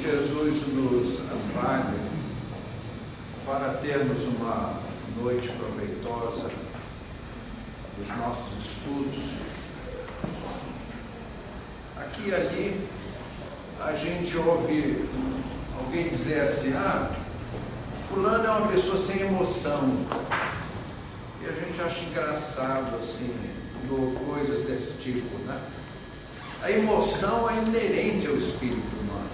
Jesus nos ampare para termos uma noite proveitosa dos nossos estudos. Aqui e ali a gente ouve alguém dizer assim: fulano é uma pessoa sem emoção. E a gente acha engraçado assim, coisas desse tipo, né? A emoção é inerente ao espírito humano.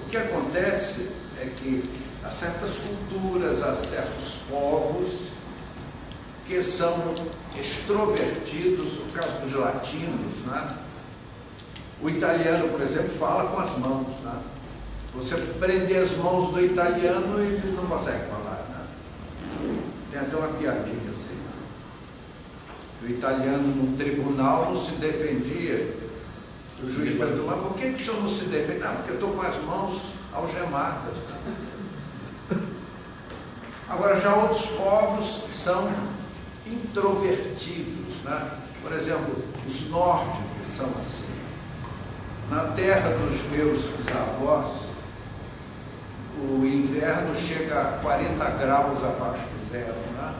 O que acontece é que há certas culturas, há certos povos que são extrovertidos, no caso dos latinos, né? O italiano, por exemplo, fala com as mãos, né? Você prender as mãos do italiano, ele não consegue falar, né? Tem até uma piadinha assim. O italiano no tribunal não se defendia. O juiz perguntou: mas por que o senhor não se defende? Não, porque eu estou com as mãos algemadas. Né? Agora, já outros povos são introvertidos, né? Por exemplo, os nórdicos são assim. Na terra dos meus bisavós, o inverno chega a 40 graus abaixo de zero, né?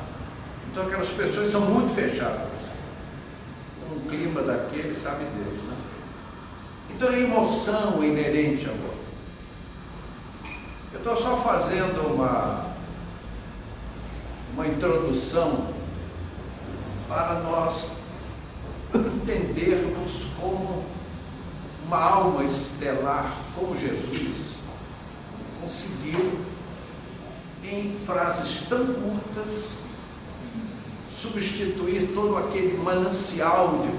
Então aquelas pessoas são muito fechadas. Um clima daquele, sabe Deus, né? Então é emoção inerente ao outro. Eu estou só fazendo uma introdução para nós entendermos como uma alma estelar como Jesus conseguiu, em frases tão curtas, substituir todo aquele manancial de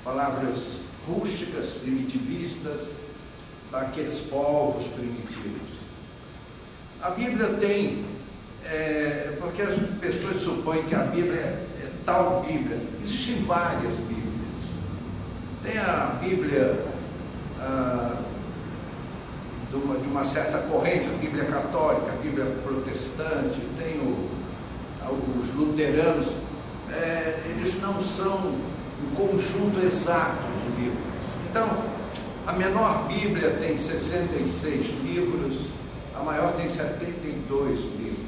palavras rústicas, primitivistas, daqueles povos primitivos. A Bíblia tem, porque as pessoas supõem que a Bíblia é tal Bíblia. Existem várias Bíblias. Tem a Bíblia de uma certa corrente, a Bíblia católica, a Bíblia protestante, tem os luteranos. Eles não são um conjunto exato de livros. Então, a menor Bíblia tem 66 livros, a maior tem 72 livros.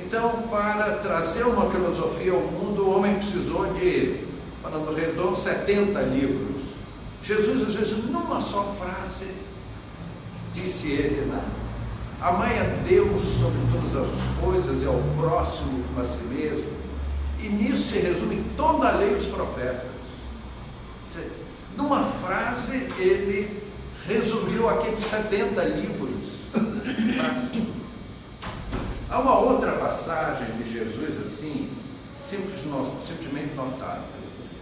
Então, para trazer uma filosofia ao mundo, o homem precisou de, falando redondo, 70 livros. Jesus, às vezes, numa só frase, disse ele, né? Amai a Deus sobre todas as coisas e ao próximo como a si mesmo. E nisso se resume toda a lei e os profetas. Numa frase, ele resumiu aqueles 70 livros. Há uma outra passagem de Jesus assim, simplesmente notável.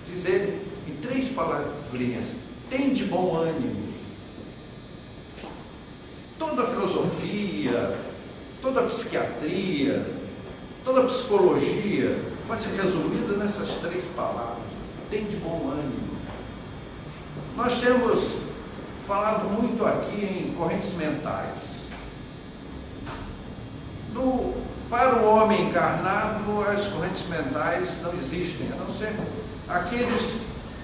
Diz ele em 3 palavrinhas: tem de bom ânimo. Toda a filosofia, toda a psiquiatria, toda a psicologia pode ser resumida nessas 3 palavras: tem de bom ânimo. Nós temos falado muito aqui em correntes mentais. Para o homem encarnado, as correntes mentais não existem, a não ser aqueles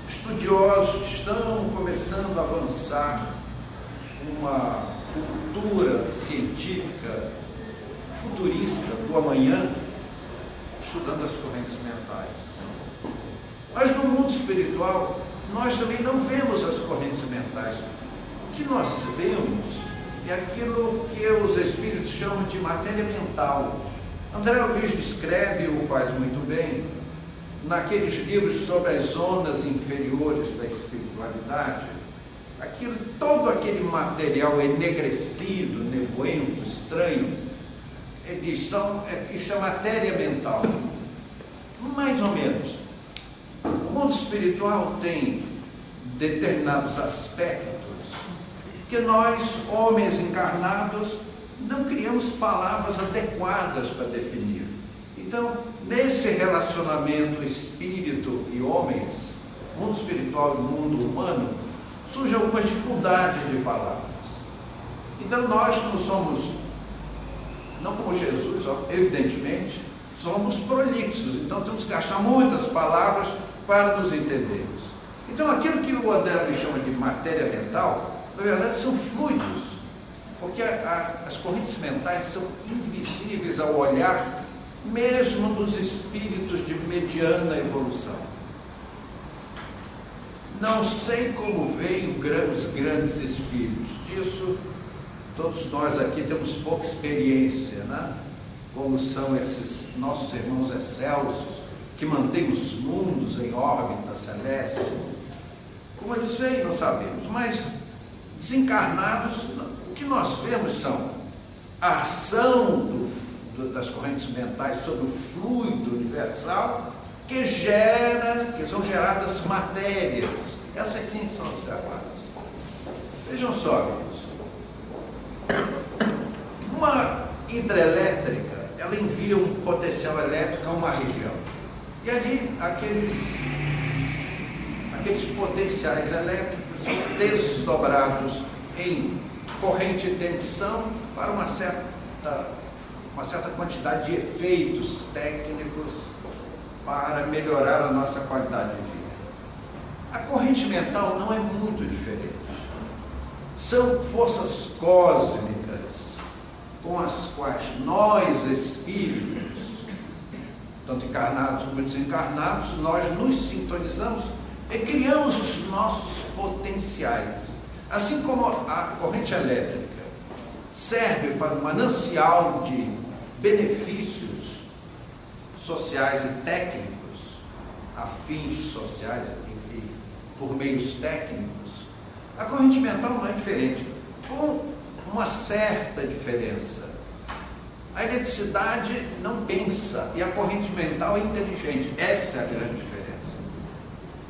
estudiosos que estão começando a avançar uma cultura científica futurista do amanhã, estudando as correntes mentais. Mas no mundo espiritual, nós também não vemos as correntes mentais. O que nós vemos é aquilo que os espíritos chamam de matéria mental. André Luiz descreve, e o faz muito bem, naqueles livros sobre as zonas inferiores da espiritualidade, todo aquele material enegrecido, nevoento, estranho, ele diz, isso é matéria mental. Mais ou menos. O mundo espiritual tem determinados aspectos que nós, homens encarnados, não criamos palavras adequadas para definir. Então, nesse relacionamento espírito e homens, mundo espiritual e mundo humano, surgem algumas dificuldades de palavras. Então, nós não como Jesus, evidentemente, somos prolixos, então temos que gastar muitas palavras para nos entendermos. Então, aquilo que o André chama de matéria mental, na verdade, são fluidos, porque as correntes mentais são invisíveis ao olhar, mesmo dos espíritos de mediana evolução. Não sei como veem os grandes espíritos, disso todos nós aqui temos pouca experiência, né? Como são esses nossos irmãos excelsos, que mantêm os mundos em órbita celeste. Como eles veem, não sabemos, mas desencarnados, o que nós vemos são a ação das correntes mentais sobre o fluido universal que são geradas matérias. Essas sim são observadas. Vejam só, amigos. Uma hidrelétrica, ela envia um potencial elétrico a uma região. E ali, aqueles potenciais elétricos são desdobrados em corrente de tensão para uma certa quantidade de efeitos técnicos para melhorar a nossa qualidade de vida. A corrente mental não é muito diferente. São forças cósmicas com as quais nós, espíritos, tanto encarnados como desencarnados, nós nos sintonizamos e criamos os nossos potenciais. Assim como a corrente elétrica serve para um manancial de benefícios sociais e técnicos, a fins sociais e por meios técnicos, a corrente mental não é diferente, com uma certa diferença. A eletricidade não pensa e a corrente mental é inteligente. Essa é a grande diferença.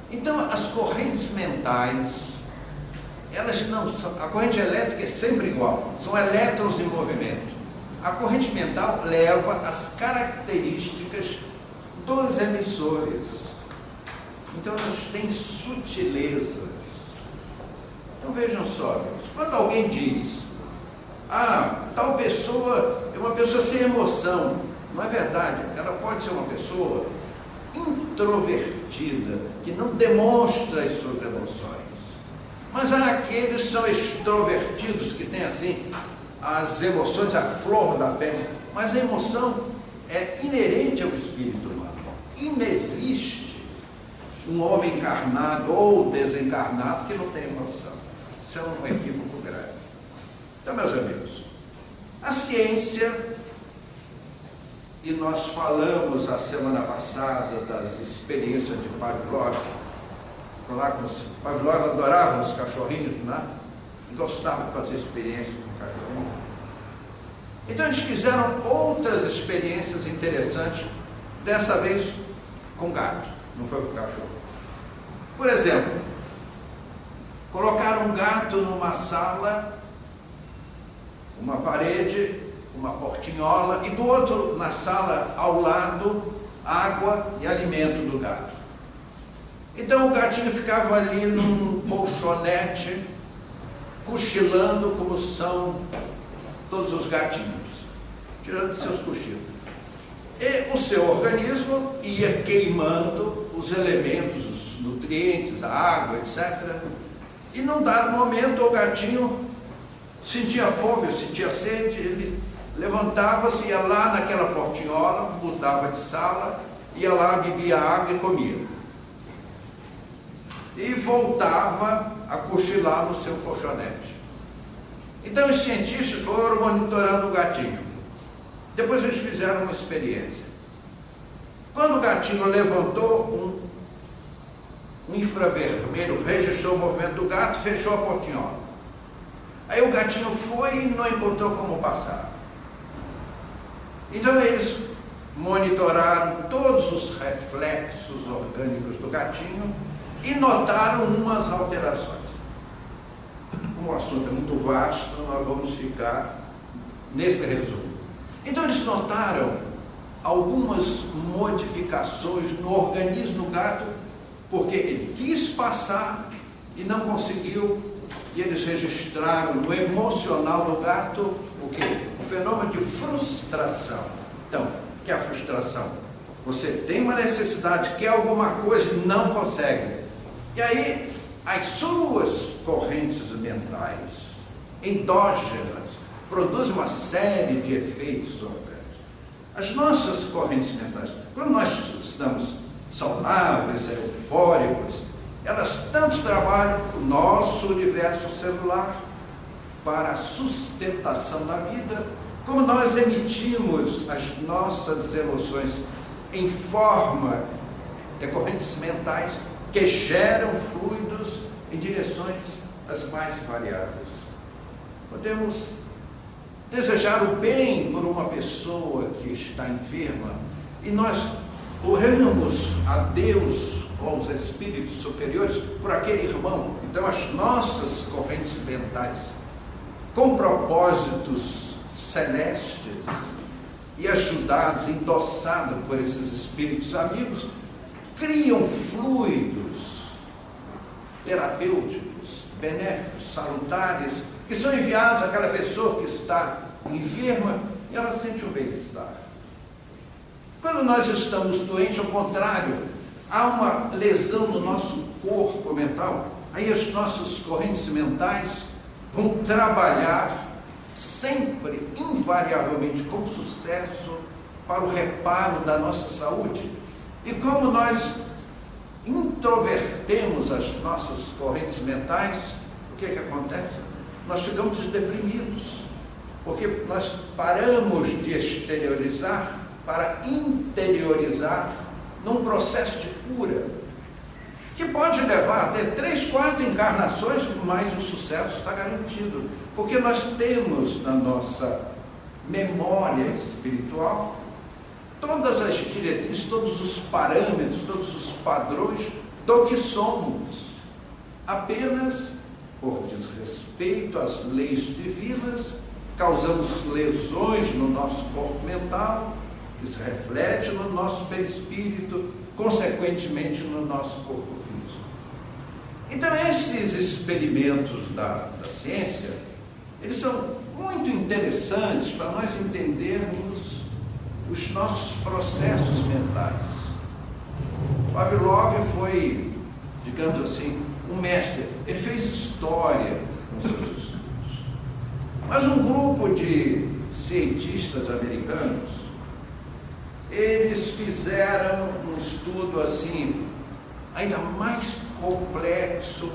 Então, as correntes mentais, elas não são, a corrente elétrica é sempre igual, são elétrons em movimento. A corrente mental leva as características dos emissores. Então, elas têm sutilezas. Então, vejam só, amigos, quando alguém diz, tal pessoa é uma pessoa sem emoção, não é verdade. Ela pode ser uma pessoa introvertida, que não demonstra as suas emoções. Mas há aqueles que são extrovertidos, que têm assim as emoções à flor da pele. Mas a emoção é inerente ao espírito humano. Inexiste um homem encarnado ou desencarnado que não tem emoção. Isso é um equívoco grave. Então, meus amigos, a ciência, e nós falamos a semana passada das experiências de Pavlov. Pavlov adorava os cachorrinhos, né? Gostava de fazer experiências com cachorrinhos. Então eles fizeram outras experiências interessantes, dessa vez com gato, não foi com cachorro. Por exemplo, colocaram um gato numa sala, uma parede, uma portinhola, e do outro, na sala ao lado, água e alimento do gato. Então o gatinho ficava ali num colchonete, cochilando, como são todos os gatinhos, tirando seus cochilos. E o seu organismo ia queimando os elementos, os nutrientes, a água, etc. E num dado momento o gatinho sentia fome, sentia sede, ele levantava-se, ia lá naquela portinhola, mudava de sala, ia lá, bebia água e comia. E voltava a cochilar no seu colchonete. Então os cientistas foram monitorando o gatinho. Depois eles fizeram uma experiência. Quando o gatinho levantou, um infravermelho registrou o movimento do gato, fechou a portinhola. Aí o gatinho foi e não encontrou como passar. Então eles monitoraram todos os reflexos orgânicos do gatinho e notaram umas alterações. Como o assunto é muito vasto, nós vamos ficar nesse resumo. Então eles notaram algumas modificações no organismo do gato, porque ele quis passar e não conseguiu, e eles registraram no emocional do gato o quê? O fenômeno de frustração. Então, o que é a frustração? Você tem uma necessidade, quer alguma coisa e não consegue. E aí, as suas correntes mentais, endógenas, produzem uma série de efeitos adversos. As nossas correntes mentais, quando nós estamos saudáveis, eufóricos, elas tanto trabalham o nosso universo celular para a sustentação da vida, como nós emitimos as nossas emoções em forma de correntes mentais que geram fluidos em direções as mais variadas. Podemos desejar o bem por uma pessoa que está enferma e nós oramos a Deus ou aos espíritos superiores por aquele irmão. Então as nossas correntes mentais, com propósitos celestes e ajudados, endossados por esses espíritos amigos, criam fluidos terapêuticos, benéficos, salutares, que são enviados àquela pessoa que está enferma e ela sente o bem-estar. Quando nós estamos doentes, ao contrário, há uma lesão no nosso corpo mental, aí as nossas correntes mentais vão trabalhar sempre, invariavelmente, com sucesso para o reparo da nossa saúde. E como nós introvertemos as nossas correntes mentais, o que é que acontece? Nós ficamos deprimidos, porque nós paramos de exteriorizar para interiorizar num processo de cura, que pode levar até 3, 4 encarnações, mas o sucesso está garantido, porque nós temos na nossa memória espiritual todas as diretrizes, todos os parâmetros, todos os padrões do que somos. Apenas por desrespeito às leis divinas, causamos lesões no nosso corpo mental, que se reflete no nosso perispírito, consequentemente no nosso corpo físico. Então esses experimentos da ciência, eles são muito interessantes para nós entendermos os nossos processos mentais. Pavlov foi, digamos assim, um mestre. Ele fez história nos seus estudos. Mas um grupo de cientistas americanos, eles fizeram um estudo assim, ainda mais complexo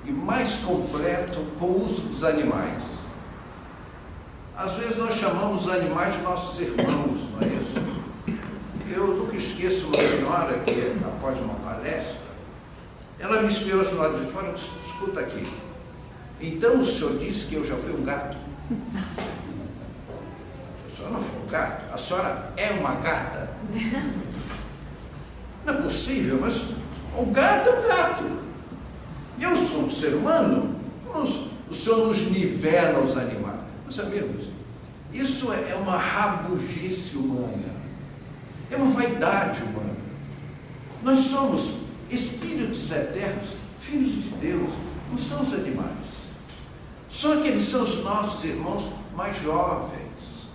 e mais completo com o uso dos animais. Às vezes nós chamamos os animais de nossos irmãos, não é isso? Eu nunca esqueço uma senhora que, após uma palestra, ela me inspirou do lado de fora e disse: escuta aqui, então o senhor disse que eu já fui um gato? A senhora não foi um gato? A senhora é uma gata? Não é possível, mas um gato é um gato. E eu sou um ser humano. O senhor nos nivela os animais. Meus amigos, isso é uma rabugice humana. É uma vaidade humana. Nós somos espíritos eternos, filhos de Deus, não são os animais. Só que eles são os nossos irmãos mais jovens.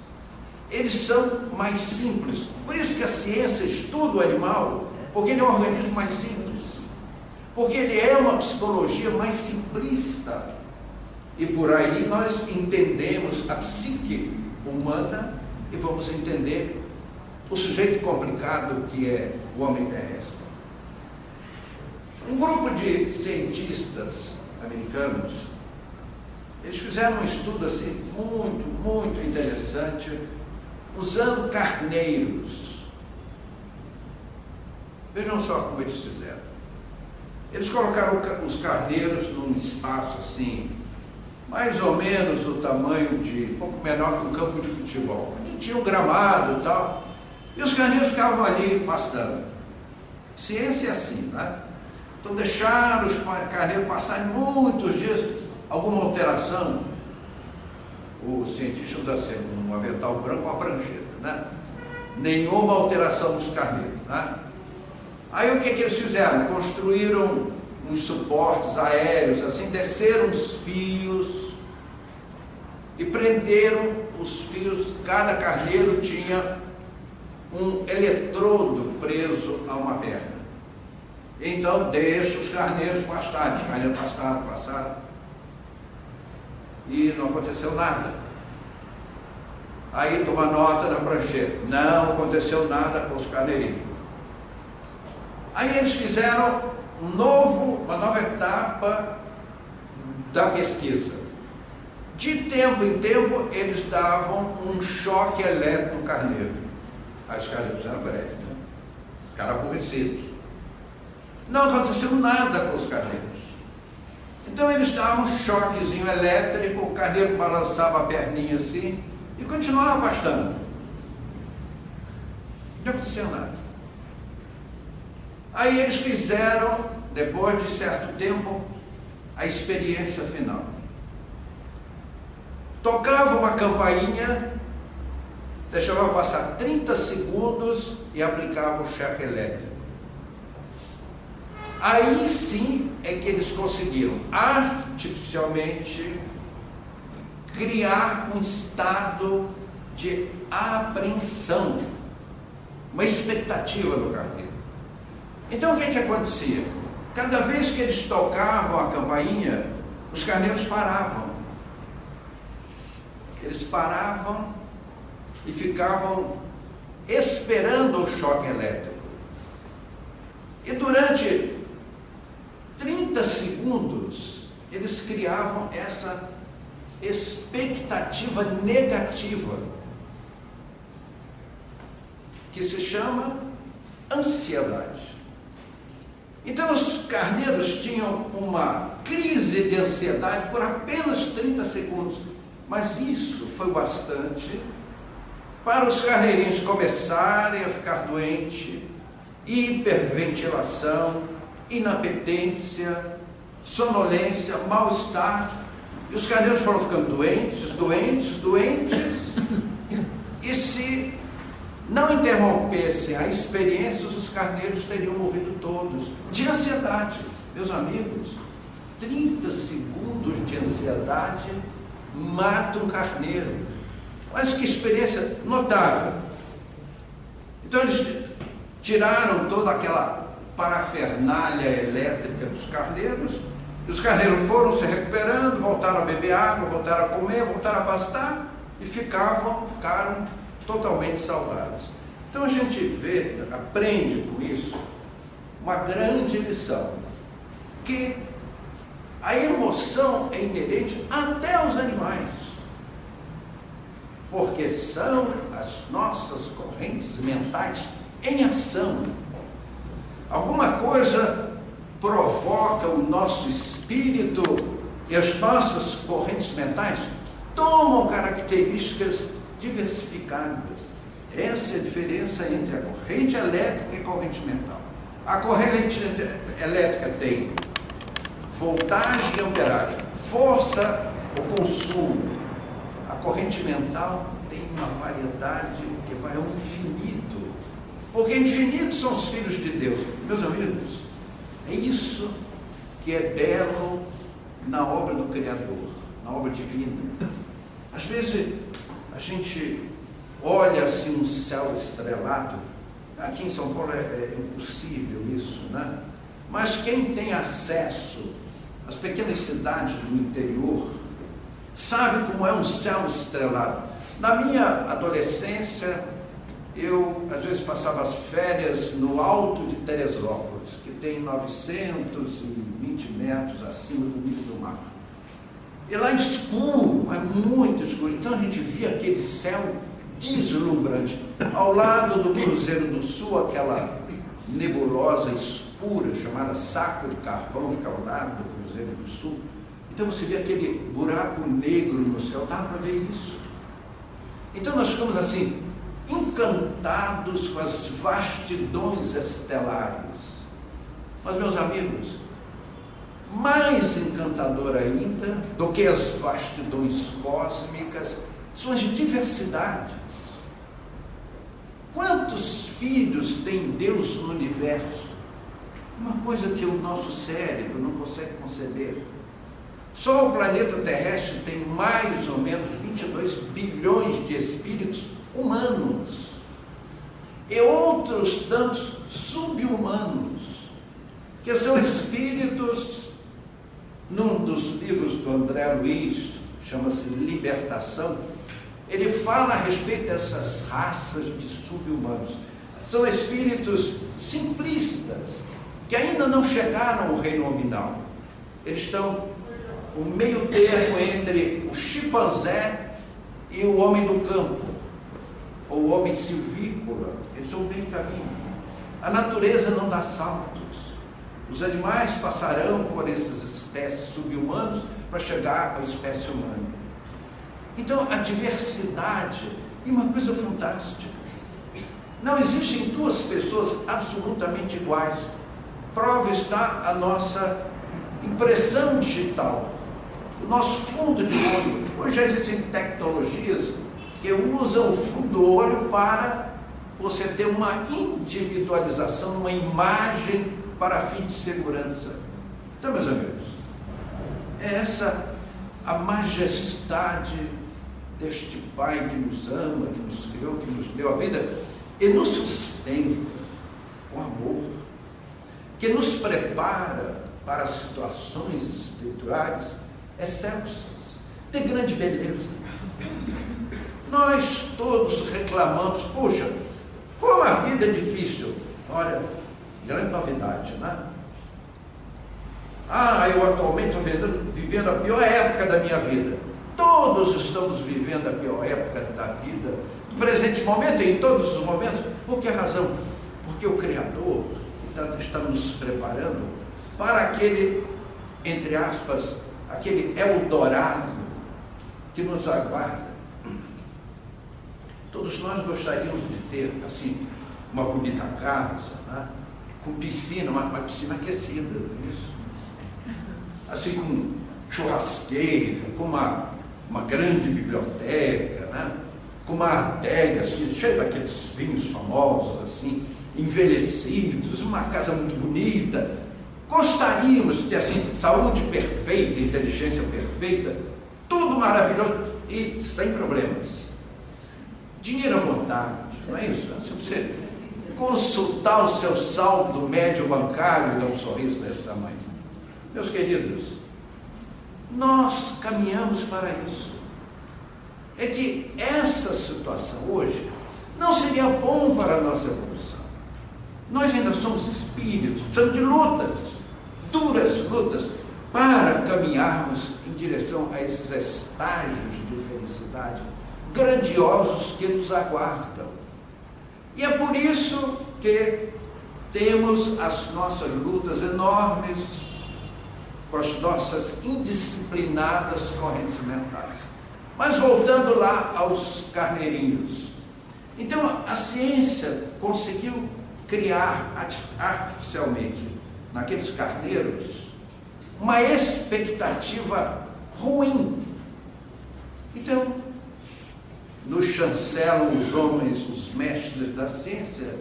Eles são mais simples. Por isso que a ciência estuda o animal, porque ele é um organismo mais simples. Porque ele é uma psicologia mais simplista. E por aí nós entendemos a psique humana e vamos entender o sujeito complicado que é o homem terrestre. Um grupo de cientistas americanos, eles fizeram um estudo assim muito interessante, usando carneiros. Vejam só como eles fizeram. Eles colocaram os carneiros num espaço assim, mais ou menos do tamanho de, um pouco menor que um campo de futebol, onde tinha um gramado e tal, e os carneiros ficavam ali pastando. Ciência é assim, né? Então deixaram os carneiros passarem muitos dias, alguma alteração, o cientista usa assim, um avental branco, uma prancheta, né? Nenhuma alteração dos carneiros, né? Aí o que eles fizeram? Construíram uns suportes aéreos, assim, desceram os fios e prenderam os fios. Cada carneiro tinha um eletrodo preso a uma perna. Então deixa os carneiros pastarem. Os carneiros passaram. E não aconteceu nada. Aí toma nota na prancheta. Não aconteceu nada com os carneirinhos. Aí eles fizeram uma nova etapa da pesquisa. De tempo em tempo, eles davam um choque elétrico no carneiro. Aí os carneiros fizeram breve, né? Ficaram aborrecidos. Não aconteceu nada com os carneiros. Então eles davam um choquezinho elétrico, o carneiro balançava a perninha assim e continuava pastando. Não aconteceu nada. Aí eles fizeram, depois de certo tempo, a experiência final. Tocava uma campainha, deixava passar 30 segundos e aplicava o choque elétrico. Aí sim é que eles conseguiram artificialmente criar um estado de apreensão, uma expectativa no carneiro. Então o que acontecia? Cada vez que eles tocavam a campainha, os carneiros paravam. Eles paravam e ficavam esperando o choque elétrico. E durante 30 segundos, eles criavam essa expectativa negativa, que se chama ansiedade. Então, os carneiros tinham uma crise de ansiedade por apenas 30 segundos, mas isso foi bastante para os carneirinhos começarem a ficar doentes, hiperventilação, inapetência, sonolência, mal-estar. E os carneiros foram ficando doentes, e se não interrompessem a experiência, os carneiros teriam morrido todos de ansiedade. Meus amigos, 30 segundos de ansiedade mata um carneiro. Mas que experiência notável. Então eles tiraram toda aquela parafernália elétrica dos carneiros, e os carneiros foram se recuperando, voltaram a beber água, voltaram a comer, voltaram a pastar, e ficaram totalmente saudáveis. Então a gente aprende com isso uma grande lição, que a emoção é inerente até aos animais, porque são as nossas correntes mentais em ação. Alguma coisa provoca o nosso espírito e as nossas correntes mentais tomam características diversificadas. Essa é a diferença entre a corrente elétrica e a corrente mental. A corrente elétrica tem voltagem e amperagem, força ou consumo. A corrente mental tem uma variedade que vai ao infinito, porque infinito são os filhos de Deus. Meus amigos, é isso que é belo na obra do Criador, na obra divina. Às vezes a gente olha assim um céu estrelado. Aqui em São Paulo é impossível isso, né? Mas quem tem acesso às pequenas cidades do interior sabe como é um céu estrelado. Na minha adolescência, eu às vezes passava as férias no alto de Teresópolis, que tem 920 metros acima do nível do mar. E lá escuro, é muito escuro. Então a gente via aquele céu deslumbrante. Ao lado do Cruzeiro do Sul, aquela nebulosa escura chamada Saco de Carvão, fica ao lado do Cruzeiro do Sul. Então você vê aquele buraco negro no céu, dá para ver isso. Então nós ficamos assim, encantados com as vastidões estelares. Mas, meus amigos, mais encantador ainda do que as vastidões cósmicas são as diversidades. Quantos filhos tem Deus no universo? Uma coisa que o nosso cérebro não consegue conceber. Só o planeta terrestre tem mais ou menos 22 bilhões de espíritos humanos e outros tantos sub-humanos. que são espíritos, num dos livros do André Luiz, chama-se Libertação, ele fala a respeito dessas raças de sub-humanos. São espíritos simplistas, que ainda não chegaram ao reino nominal. Eles estão o meio termo entre o chimpanzé e o homem do campo, ou o homem silvícola. Eles são bem caminho. A natureza não dá saltos. Os animais passarão por essas espécies sub-humanos para chegar à espécie humana. Então, a diversidade é uma coisa fantástica. Não existem duas pessoas absolutamente iguais. Prova está a nossa impressão digital, o nosso fundo de olho. Hoje já existem tecnologias que usam o fundo do olho para você ter uma individualização, uma imagem para fim de segurança. Então, meus amigos, é essa a majestade deste Pai que nos ama, que nos criou, que nos deu a vida e nos sustenta com amor, que nos prepara para situações espirituais excelsas, de grande beleza. Nós todos reclamamos, puxa, como a vida é difícil. Olha, grande novidade, né? Eu atualmente estou vivendo a pior época da minha vida. Todos estamos vivendo a pior época da vida, no presente momento e em todos os momentos. Por que razão? Porque o Criador está nos preparando para aquele, entre aspas, aquele Eldorado que nos aguarda. Todos nós gostaríamos de ter, assim, uma bonita casa, né? Com piscina, uma piscina aquecida, isso. Assim, com churrasqueira, com uma grande biblioteca, né? Com uma adega, assim, cheia daqueles vinhos famosos, assim, envelhecidos, uma casa muito bonita. Gostaríamos de ter, assim, saúde perfeita, inteligência perfeita, tudo maravilhoso e sem problemas. Dinheiro à vontade, não é isso? Se você consultar o seu saldo médio bancário e dar um sorriso desse tamanho. Meus queridos, nós caminhamos para isso. É que essa situação hoje não seria bom para a nossa evolução. Nós ainda somos espíritos, precisamos de lutas, duras lutas, para caminharmos em direção a esses estágios de felicidade grandiosos que nos aguardam. E é por isso que temos as nossas lutas enormes com as nossas indisciplinadas correntes mentais. Mas voltando lá aos carneirinhos. Então, a ciência conseguiu criar artificialmente, naqueles carneiros, uma expectativa ruim. Então, nos chancelam os homens, os mestres da ciência,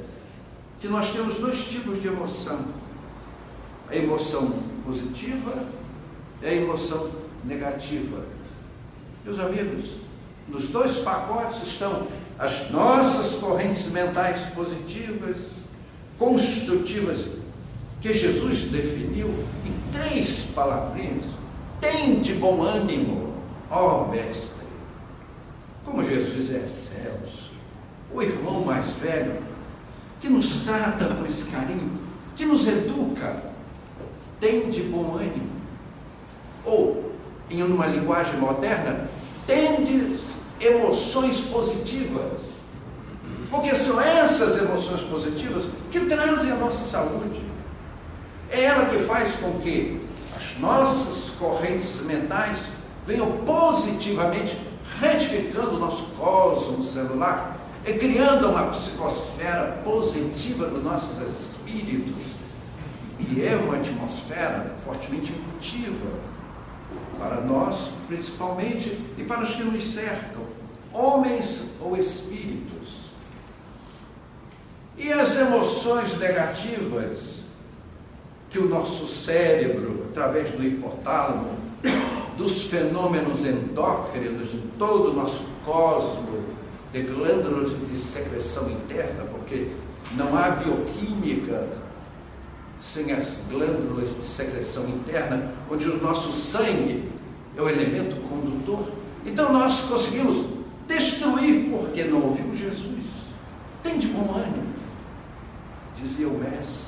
que nós temos dois tipos de emoção. A emoção positiva e a emoção negativa. Meus amigos, nos dois pacotes estão as nossas correntes mentais positivas, construtivas, que Jesus definiu em 3 palavrinhas. Tem de bom ânimo, ó mestre. Como Jesus é excelso, o irmão mais velho, que nos trata com esse carinho, que nos educa, tem de bom ânimo. Ou, em uma linguagem moderna, tem emoções positivas. Porque são essas emoções positivas que trazem a nossa saúde. É ela que faz com que as nossas correntes mentais venham positivamente retificando o nosso cosmo celular e criando uma psicosfera positiva dos nossos espíritos, que é uma atmosfera fortemente intuitiva para nós, principalmente, e para os que nos cercam, homens ou espíritos. E as emoções negativas que o nosso cérebro, através do hipotálamo, dos fenômenos endócrinos em todo o nosso cosmo, de glândulas de secreção interna, porque não há bioquímica sem as glândulas de secreção interna, onde o nosso sangue é o elemento condutor. Então nós conseguimos destruir porque não ouvimos Jesus. Tem de bom ânimo, dizia o mestre.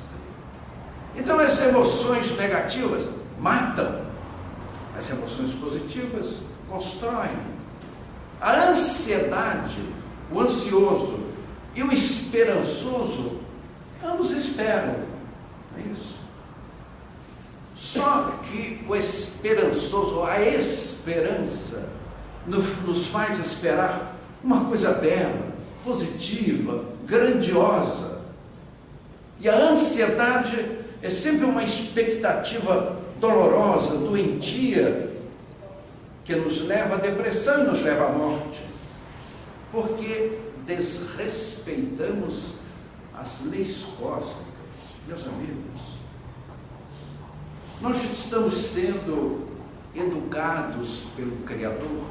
Então as emoções negativas matam, as emoções positivas constroem. A ansiedade, o ansioso e o esperançoso, ambos esperam, não é isso? Só que o esperançoso, a esperança, nos faz esperar uma coisa bela, positiva, grandiosa. E a ansiedade é sempre uma expectativa dolorosa, doentia, que nos leva à depressão e nos leva à morte, porque desrespeitamos as leis cósmicas. Meus amigos, nós estamos sendo educados pelo Criador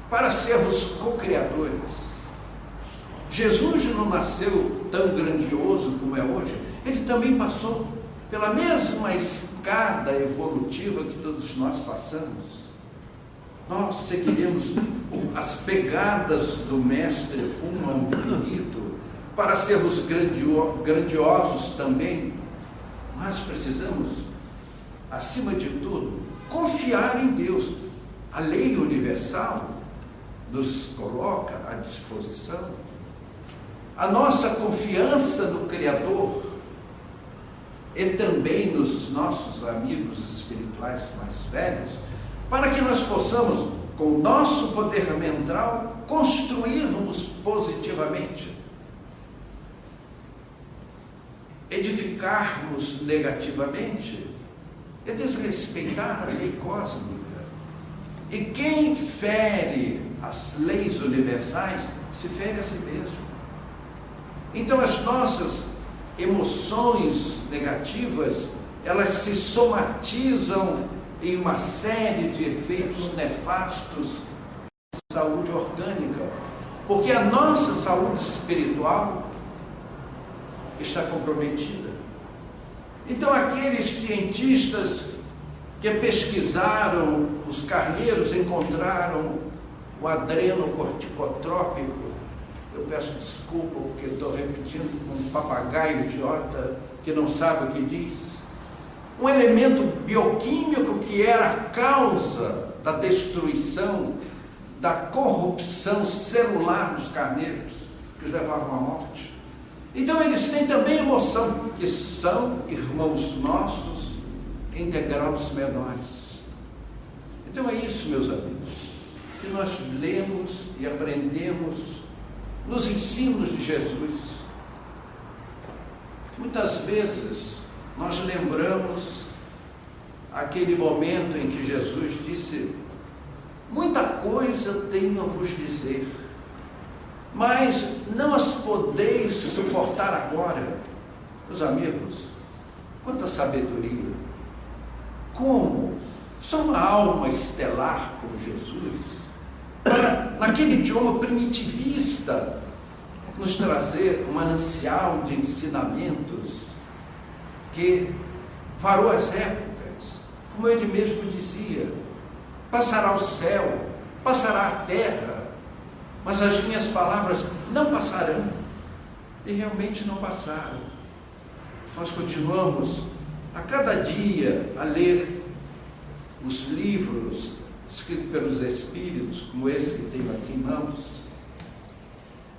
para sermos co-criadores. Jesus não nasceu tão grandioso como é hoje, ele também passou pela mesma escada evolutiva que todos nós passamos. Nós seguiremos as pegadas do Mestre rumo ao infinito para sermos grandiosos também, mas precisamos, acima de tudo, confiar em Deus. A lei universal nos coloca à disposição a nossa confiança no Criador e também nos nossos amigos espirituais mais velhos, para que nós possamos, com o nosso poder mental, construirmos positivamente, edificarmos negativamente e desrespeitar a lei cósmica. E quem fere as leis universais se fere a si mesmo. Então as nossas emoções negativas, elas se somatizam em uma série de efeitos nefastos na saúde orgânica, porque a nossa saúde espiritual está comprometida. Então aqueles cientistas que pesquisaram os carneiros encontraram o adrenocorticotrópico. Eu peço desculpa porque estou repetindo como um papagaio idiota que não sabe o que diz. Um elemento bioquímico que era a causa da destruição, da corrupção celular dos carneiros, que os levavam à morte. Então eles têm também emoção, que são irmãos nossos em degraus menores. Então é isso, meus amigos, que nós lemos e aprendemos nos ensinos de Jesus. Muitas vezes nós lembramos aquele momento em que Jesus disse: muita coisa tenho a vos dizer, mas não as podeis suportar agora. Meus amigos, quanta sabedoria! Como? Só uma alma estelar como Jesus, naquele idioma primitivista, nos trazer um manancial de ensinamentos que varou as épocas, como ele mesmo dizia: passará o céu, passará a terra, mas as minhas palavras não passarão. E realmente não passaram. Nós continuamos a cada dia a ler os livros escritos pelos Espíritos, como esse que tenho aqui em mãos,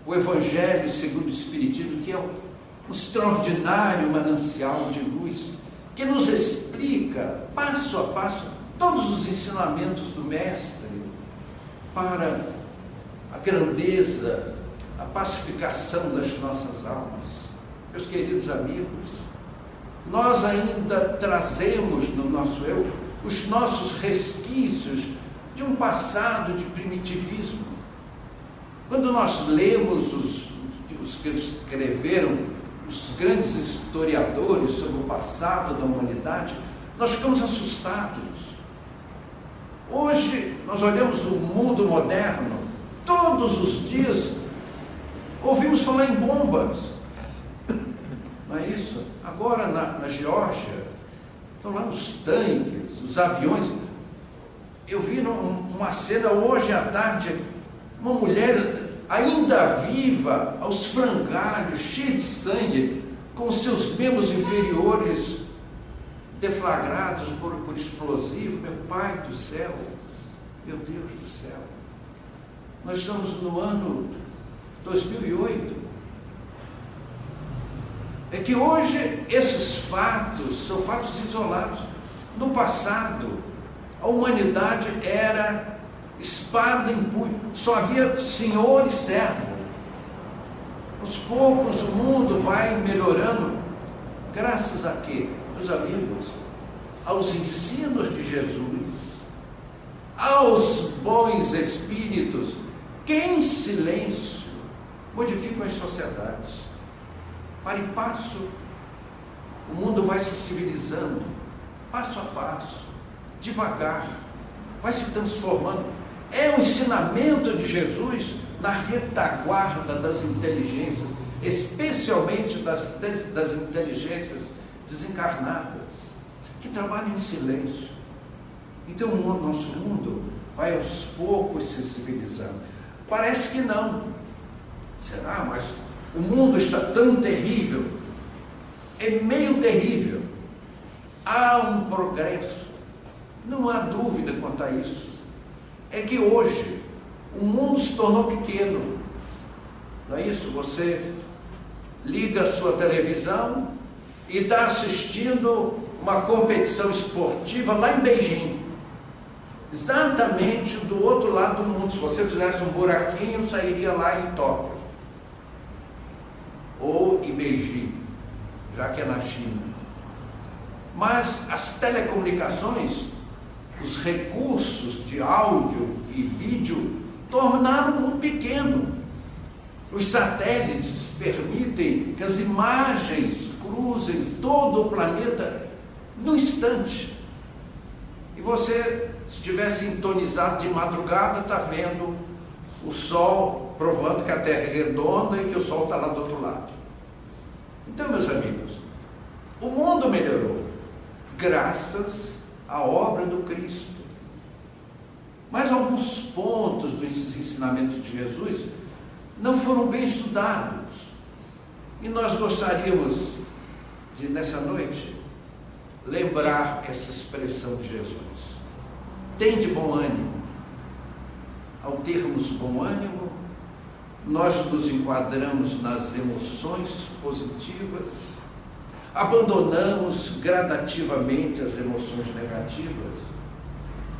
o Evangelho segundo o Espiritismo, que é um extraordinário manancial de luz, que nos explica, passo a passo, todos os ensinamentos do Mestre para a grandeza, a pacificação das nossas almas. Meus queridos amigos, nós ainda trazemos no nosso eu os nossos resquícios de um passado de primitivismo. Quando nós lemos os que escreveram, os grandes historiadores sobre o passado da humanidade, nós ficamos assustados. Hoje nós olhamos o mundo moderno, todos os dias ouvimos falar em bombas, não é isso? Agora na Geórgia, estão lá os tanques, os aviões. Eu vi uma cena hoje à tarde, uma mulher ainda viva, aos frangalhos, cheia de sangue, com seus membros inferiores deflagrados por explosivo. Meu Pai do céu, meu Deus do céu. Nós estamos no ano 2008. É que hoje esses fatos são fatos isolados. No passado, a humanidade era espada em punho, só havia senhor e servo. Aos poucos o mundo vai melhorando, graças a quê? Meus amigos, aos ensinos de Jesus, aos bons espíritos, que em silêncio modificam as sociedades. Para e passo, o mundo vai se civilizando, passo a passo, devagar, vai se transformando. É o ensinamento de Jesus na retaguarda das inteligências, especialmente das inteligências desencarnadas, que trabalham em silêncio. Então o nosso mundo vai aos poucos se civilizando. Parece que não. Será? Mas o mundo está tão terrível. É meio terrível. Há um progresso. Não há dúvida quanto a isso. É que hoje o mundo se tornou pequeno. Não é isso? Você liga a sua televisão e está assistindo uma competição esportiva lá em Beijing. Exatamente do outro lado do mundo. Se você fizesse um buraquinho, sairia lá em Tóquio. Ou em Beijing, já que é na China. Mas as telecomunicações, os recursos de áudio e vídeo, tornaram o mundo pequeno. Os satélites permitem que as imagens cruzem todo o planeta num instante. E você, se estiver sintonizado de madrugada, está vendo o Sol, provando que a Terra é redonda e que o Sol está lá do outro lado. Então, meus amigos, o mundo melhorou, graças à obra do Cristo. Mas alguns pontos dos ensinamentos de Jesus não foram bem estudados. E nós gostaríamos de, nessa noite, lembrar essa expressão de Jesus. Tende bom ânimo. Ao termos bom ânimo, nós nos enquadramos nas emoções positivas, abandonamos gradativamente as emoções negativas.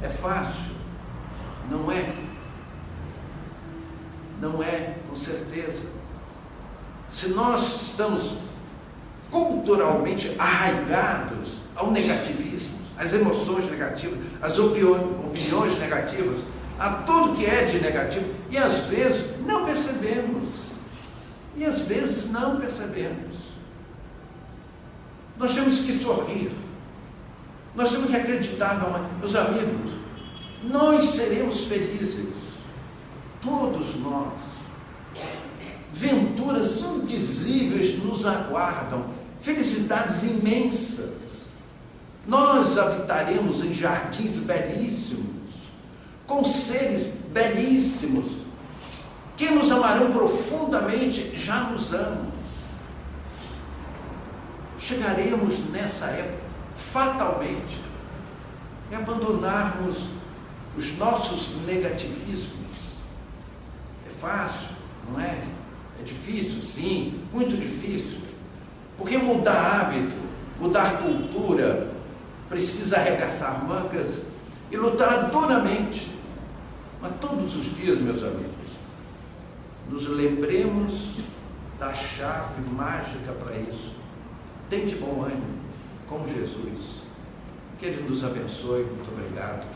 É fácil? Não é. Não é, com certeza. Se nós estamos culturalmente arraigados ao negativismo, às emoções negativas, às opiniões negativas, a tudo que é de negativo, e às vezes não percebemos. E às vezes não percebemos. Nós temos que sorrir. Nós temos que acreditar, meus amigos, nós seremos felizes. Todos nós. Venturas indizíveis nos aguardam, felicidades imensas. Nós habitaremos em jardins belíssimos, com seres belíssimos, que nos amarão profundamente, já nos amam. Chegaremos nessa época, fatalmente, e abandonarmos os nossos negativismos. É fácil, não é? É difícil, sim, muito difícil. Porque mudar hábito, mudar cultura, precisa arregaçar mangas e lutar duramente. Mas todos os dias, meus amigos, nos lembremos da chave mágica para isso. Tente bom ânimo, com Jesus. Que Ele nos abençoe. Muito obrigado.